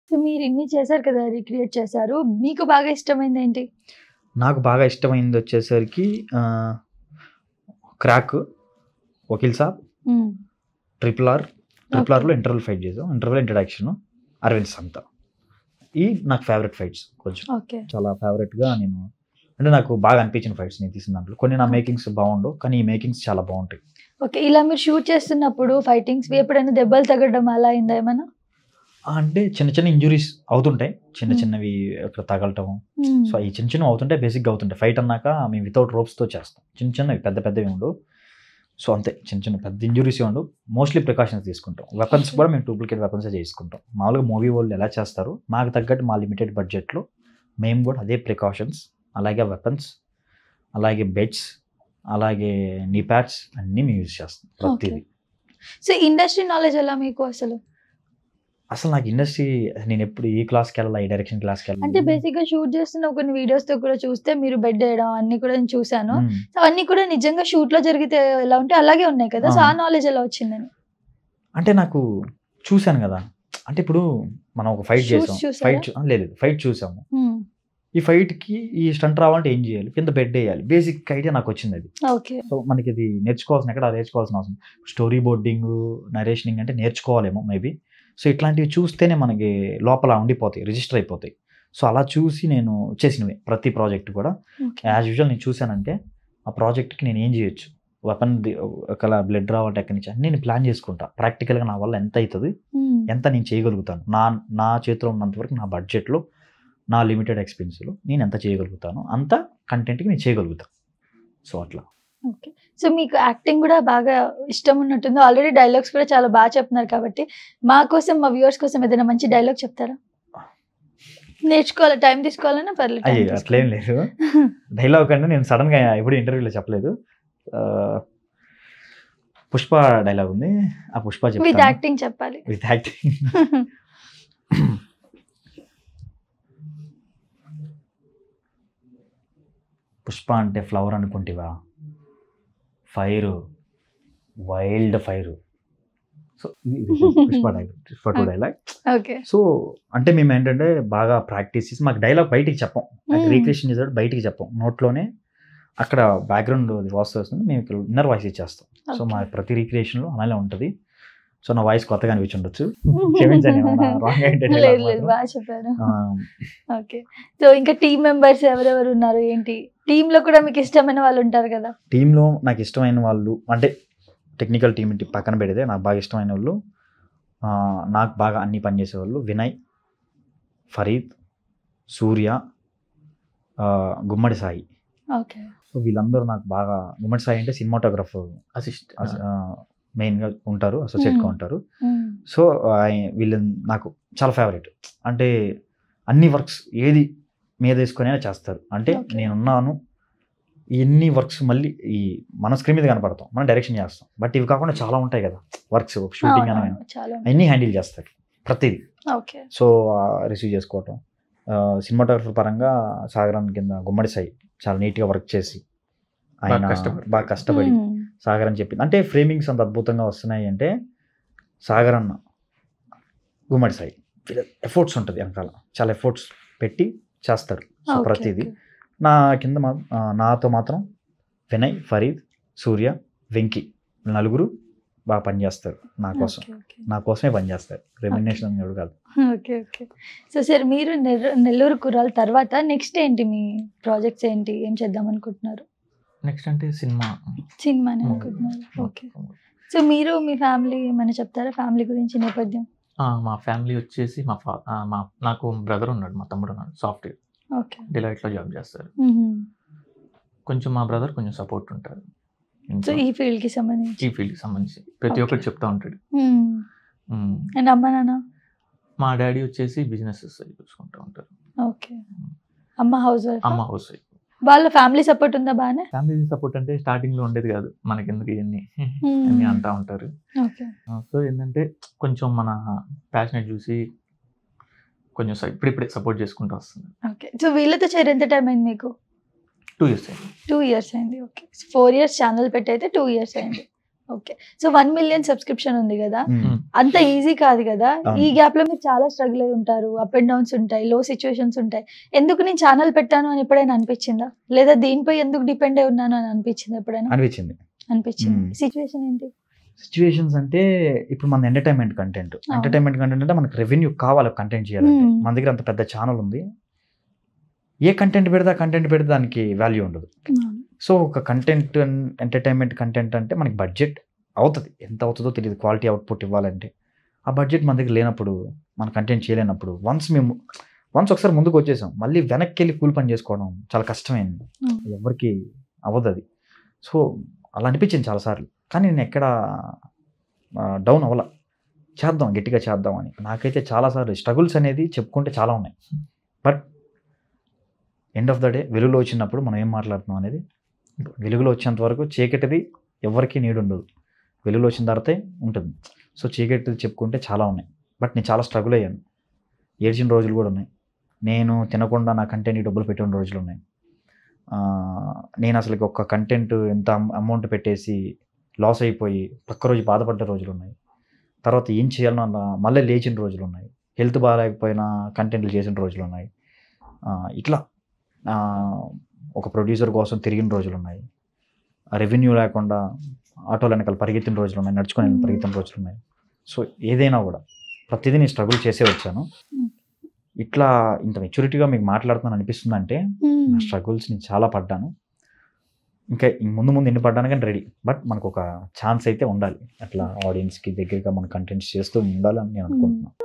So మీరు ఇన్ని చేశారు కదా, రీక్రియేట్ చేశారు. మీకు బాగా ఇష్టమైంది ఏంటి? నాకు బాగా ఇష్టమైంది వచ్చేసరికి crack, Vakeel Saab, triple ఆర్లో interval fight చేసాం. ఇంటర్వెల్ ఇంట్రడక్షన్, అరవింద్ సంత. ఈ నాకు ఫేవరెట్ ఫైట్స్. కొంచెం చాలా ఫేవరెట్గా నేను, అంటే నాకు బాగా అనిపించిన ఫైట్స్ నేను తీసిన దాంట్లో. కొన్ని నా మేకింగ్స్ బాగుండవు, కానీ ఈ మేకింగ్స్ చాలా బాగుంటాయి. ఓకే, ఇలా మీరు షూట్ చేస్తున్నప్పుడు ఫైటింగ్స్ ఎప్పుడైనా దెబ్బలు తగ్గడం అలా అయిందా ఏమన్నా? అంటే చిన్న చిన్న ఇంజురీస్ అవుతుంటాయి, చిన్న చిన్నవి అక్కడ తగలటం. సో ఈ చిన్న చిన్నవి అవుతుంటాయి, బేసిక్గా అవుతుంటాయి. ఫైట్ అన్నాక మేము వితౌట్ రోప్స్తో చేస్తాం. చిన్న చిన్నవి, పెద్ద పెద్దవి ఉండవు. సో అంతే, చిన్న చిన్న పెద్ద ఇంజురీస్ ఉండవు. మోస్ట్లీ ప్రికాషన్స్ తీసుకుంటాం. వెపన్స్ కూడా మేము డూప్లికేట్ వెపన్సే చేసుకుంటాం. మామూలుగా మూవీ వాళ్ళు ఎలా చేస్తారు, మాకు తగ్గట్టు మా లిమిటెడ్ బడ్జెట్లో మేము కూడా అదే ప్రికాషన్స్, అలాగే వెపన్స్, అలాగే బెడ్స్, అలాగే నీ ప్యాడ్స్ అన్నీ మేము యూజ్ చేస్తాం ప్రతిదీ. సో ఇండస్ట్రీ నాలెడ్జ్ ఎలా మీకు అసలు? అసలు నాకు ఇండస్ట్రీ, నేను ఎప్పుడు ఈ క్లాస్కి వెళ్ళాలి, ఈ డైరెక్షన్ క్లాస్కి వెళ్ళాలి అంటే బేసిక్గా షూట్ చేస్తున్న కొన్ని వీడియోస్ తో కూడా చూస్తే మీరు బెడ్ వేయడం అన్ని కూడా నేను చూసాను. సో అన్ని కూడా నిజంగా షూట్ లో జరిగితే ఎలా ఉంటే అలాగే ఉన్నాయి కదా. సో ఆ నాలెడ్జ్ ఎలా వచ్చిందని? అంటే నాకు చూశాను కదా, అంటే ఇప్పుడు మనం ఒక ఫైట్ చేసాం, ఫైట్ చూసాము. ఈ ఫైట్కి ఈ స్టంట్ రావాలంటే ఏం చేయాలి, కింద బెడ్ వేయాలి, బేసిక్ ఐడియా నాకు వచ్చింది అది. సో మనకి ఇది నేర్చుకోవాల్సిన, ఎక్కడ నేర్చుకోవాల్సిన అవసరం. స్టోరీ బోర్డింగ్, నరేషనింగ్ అంటే నేర్చుకోవాలేమో మేబీ. సో ఇట్లాంటివి చూస్తేనే మనకి లోపల ఉండిపోతాయి, రిజిస్టర్ అయిపోతాయి. సో అలా చూసి నేను చేసినవి ప్రతి ప్రాజెక్ట్ కూడా యాజ్ యూజువల్ నేను చూశానంటే ఆ ప్రాజెక్ట్కి నేను ఏం చేయొచ్చు, వెపన్ ఒకలా బ్లడ్ రావాలంటే ఎక్కడి నుంచి నేను ప్లాన్ చేసుకుంటా. ప్రాక్టికల్గా నా వల్ల ఎంత అవుతుంది, ఎంత నేను చేయగలుగుతాను, నా చేతిలో ఉన్నంత వరకు, నా బడ్జెట్లో, నా లిమిటెడ్ ఎక్స్పెన్స్లో నేను ఎంత చేయగలుగుతాను, అంత కంటెంట్కి నేను చేయగలుగుతాను. సో అట్లా. ఓకే, సో మీకు యాక్టింగ్ కూడా బాగా ఇష్టం ఉన్నట్టుంది. ఆల్రెడీ డైలాగ్స్ కూడా చాలా బాగా చెప్తున్నారు కాబట్టి మా కోసం, మా వ్యూవర్స్ కోసం ఏదైనా మంచి డైలాగ్ చెప్తారా? నేర్చుకోవాలి, టైం తీసుకోవాలన్నా పర్లేదు. అయ్యో అట్లేం లేదు. డైలాగ్ అంటే నేను సడన్గా ఎప్పుడు ఇంటర్వ్యూలో చెప్పలేదు. పుష్ప డైలాగ్ ఉంది, ఆ పుష్ప చెప్తాను. విత్ యాక్టింగ్ చెప్పాలి. With acting. పుష్ప అంటే ఫ్లవర్ అనుకుంటివా, ఫైర్, వైల్డ్ ఫైర్. సో ఇది Pushpa dialogue, Pushpa 2 dialogue. So అంటే మేము ఏంటంటే బాగా ప్రాక్టీస్ చేసి, మాకు డైలాగ్ బయటికి చెప్పం, రీక్రియేషన్ చేసేటప్పుడు బయటికి చెప్పం, నోట్లోనే అక్కడ బ్యాక్గ్రౌండ్ వాయిస్ వస్తుంది, మేము ఇక్కడ ఇన్నర్ వాయిస్ ఇచ్చేస్తాం. సో మా ప్రతి రీక్రియేషన్లో అలానే ఉంటుంది. సో నా వాయిస్ కొత్తగా అనిపించుండొచ్చు, క్షమించండి. ఓకే, సో ఇంకా టీమ్ మెంబర్స్ ఎవరెవరు ఉన్నారు ఏంటి? టీంలో కూడా మీకు ఇష్టమైన వాళ్ళు ఉంటారు కదా? టీంలో నాకు ఇష్టమైన వాళ్ళు అంటే టెక్నికల్ టీం పక్కన పెడితే నాకు బాగా ఇష్టమైన వాళ్ళు, నాకు బాగా అన్ని పనిచేసేవాళ్ళు వినయ్, ఫరీద్, సూర్య, గుమ్మడి సాయి. ఓకే, సో వీళ్ళందరూ నాకు బాగా, గుమ్మడి సాయి అంటే సినిమాటోగ్రఫర్ మెయిన్గా ఉంటారు, అసోసియేట్గా ఉంటారు. సో వీళ్ళు నాకు చాలా ఫేవరెట్. అంటే అన్ని వర్క్స్ ఏది మీద వేసుకొని చేస్తారు. అంటే నేనున్నాను, ఎన్ని వర్క్స్ మళ్ళీ ఈ మన స్క్రీన్ మీద కనపడతాం, మనం డైరెక్షన్ చేస్తాం, బట్ ఇవి కాకుండా చాలా ఉంటాయి కదా వర్క్స్, షూటింగ్ అని అన్నీ హ్యాండిల్ చేస్తారు ప్రతిదీ. సో రిసీవ్ చేసుకోవటం, సినిమాటోగ్రఫర్ పరంగా సాగరాన్ కింద గుమ్మడి సాయి చాలా నీట్గా వర్క్ చేసి, ఆయన బాగా కష్టపడి సాగర్ అని చెప్పింది. అంటే ఫ్రేమింగ్స్ అంత అద్భుతంగా వస్తున్నాయి అంటే సాగర్ అన్న, గుమ్మడి సాయి ఎఫర్ట్స్ ఉంటుంది వెనకాల, చాలా ఎఫర్ట్స్ పెట్టి చేస్తారు. సో ప్రతిదీ నా కింద నాతో మాత్రం వినయ్, ఫరీద్, సూర్య, వెంకీ నలుగురు బాగా పనిచేస్తారు నా కోసమే పనిచేస్తారు, రెమ్యునరేషన్ ఎవరు కాదు. ఓకే ఓకే, సో సార్ మీరు నెల్లూరు కుర్రాల తర్వాత నెక్స్ట్ ఏంటి మీ ప్రాజెక్ట్స్ ఏంటి, ఏం చేద్దాం అనుకుంటున్నారు? నెక్స్ట్ అంటే సినిమాని అనుకుంటున్నారు. ఓకే, సో మీరు మీ ఫ్యామిలీ ఏమైనా చెప్తారా, ఫ్యామిలీ గురించి నేపథ్యం? మా ఫ్యామిలీ వచ్చేసి నాకు బ్రదర్ ఉన్నాడు, మా తమ్ముడు ఉన్నాడు, సాఫ్ట్వేర్ డిలైట్లో జాబ్ చేస్తారు. కొంచెం మా బ్రదర్ కొంచెం సపోర్ట్ ఉంటారు. సో ఈ ఫీల్డ్కి సంబంధించి ప్రతి ఒక్కటి చెప్తా ఉంటాడు. అండ్ అమ్మ నాన్న? మా డాడీ వచ్చేసి బిజినెస్ చూసుకుంటూ ఉంటారు. ఓకే, అమ్మ హౌస్ వైఫ్. వాళ్ళ ఫ్యామిలీ సపోర్ట్ ఉందా? బాగానే ఫ్యామిలీ సపోర్ట్ అంటే స్టార్టింగ్ లో ఉండేది కాదు, మనకి ఎందుకు ఇవన్నీ అన్ని అంటా ఉంటారు. సో ఏంటంటే కొంచెం మన ప్యాషనేట్ చూసి కొంచెం ఇప్పుడిప్పుడే సపోర్ట్ చేసుకుంటూ వస్తుంది. ఓకే, సో వీళ్ళతో చేరి ఎంత టైం అయింది మీకు? 2 years అయింది. 2 years అయింది. ఓకే, 4 years ఛానల్ పెట్టి అయితే 2 years అయింది. ఓకే. సో 1 మిలియన్ సబ్స్క్రిప్షన్ ఉంది కదా, మ్మ్. అంత ఈజీ కాదు కదా. అవును. ఈ గ్యాప్ లో మీరు చాలా స్ట్రగుల్ అయి ఉంటారు, అప్ అండ్ డౌన్స్ ఉంటాయి, లో సిచ్యువేషన్స్ ఉంటాయి. ఎందుకు నేను ఛానల్ పెట్టాను అని ఎప్పుడైనా అనిపించిందా, లేదా దీనిపై ఎందుకు డిపెండ్ అయి ఉన్నాను అని అనిపించింది ఎప్పుడైనా? అనిపించింది. సిచ్యువేషన్ ఏంటి? సిచ్యువేషన్స్ అంటే ఇప్పుడు మన ఎంటర్టైన్మెంట్ కంటెంట్ అంటే మనకు రెవెన్యూ కావాలి కంటెంట్ చేయాలంటే. మ్మ్. మన దగ్గర అంత పెద్ద ఛానల్ ఉంది, ఏ కంటెంట్ పెడితే దానికి వాల్యూ ఉండదు. సో ఒక కంటెంట్ ఎంటర్టైన్మెంట్ కంటెంట్ అంటే మనకి బడ్జెట్ అవుతుంది, ఎంత అవుతుందో తెలియదు క్వాలిటీ అవుట్పుట్ ఇవ్వాలంటే. ఆ బడ్జెట్ మన దగ్గర లేనప్పుడు, మన కంటెంట్ చేయలేనప్పుడు వన్స్ ఒకసారి ముందుకు వచ్చేసాం, మళ్ళీ వెనక్కి వెళ్ళి కూలి పని చేసుకోవడం చాలా కష్టమైంది, ఎవరికి అవ్వదు అది. సో అలా అనిపించింది చాలాసార్లు, కానీ నేను ఎక్కడ డౌన్ అవ్వాల, గట్టిగా చేద్దాం అని. నాకైతే చాలాసార్లు స్ట్రగుల్స్ అనేది చెప్పుకుంటే చాలా ఉన్నాయి. But end of the day వెలుగులో వచ్చినప్పుడు మనం ఏం మాట్లాడుతున్నాం అనేది, వెలుగులో వచ్చేంత వరకు చీకటిది ఎవరికి నీడు ఉండదు, వెలుగులో వచ్చిన తర్వాతే ఉంటుంది. సో చీకటిది చెప్పుకుంటే చాలా ఉన్నాయి. బట్ నేను చాలా స్ట్రగుల్ అయ్యాను, ఏడ్చిన రోజులు కూడా ఉన్నాయి. నేను తినకుండా నా కంటెంట్కి డబ్బులు పెట్టిన రోజులు ఉన్నాయి. నేను అసలు ఒక కంటెంట్ ఎంత అమౌంట్ పెట్టేసి లాస్ అయిపోయి ప్రక్క రోజు బాధపడ్డ రోజులు ఉన్నాయి. తర్వాత ఏం చేయాలన్నా మళ్ళీ లేచిన రోజులు ఉన్నాయి. హెల్త్ బాగాలేకపోయినా కంటెంట్లు చేసిన రోజులు ఉన్నాయి. ఇట్లా ఒక ప్రొడ్యూసర్ కోసం తిరిగిన రోజులు ఉన్నాయి. రెవెన్యూ లేకుండా ఆటోలు వెనకాల పరిగెత్తిన రోజులు ఉన్నాయి, నడుచుకొని పరిగెత్తిన రోజులు ఉన్నాయి. సో ఏదైనా కూడా ప్రతిదీ నేను స్ట్రగుల్ చేసే వచ్చాను. ఇట్లా ఇంత మెచ్యూరిటీగా మీకు మాట్లాడుతున్నాను అనిపిస్తుంది అంటే నా స్ట్రగుల్స్ నేను చాలా పడ్డాను. ఇంకా ముందు ఎన్ని పడ్డాను కానీ రెడీ. బట్ మనకు ఒక ఛాన్స్ అయితే ఉండాలి, అట్లా ఆడియన్స్కి దగ్గరగా మన కంటెంట్స్ చేస్తూ ఉండాలని నేను అనుకుంటున్నాను.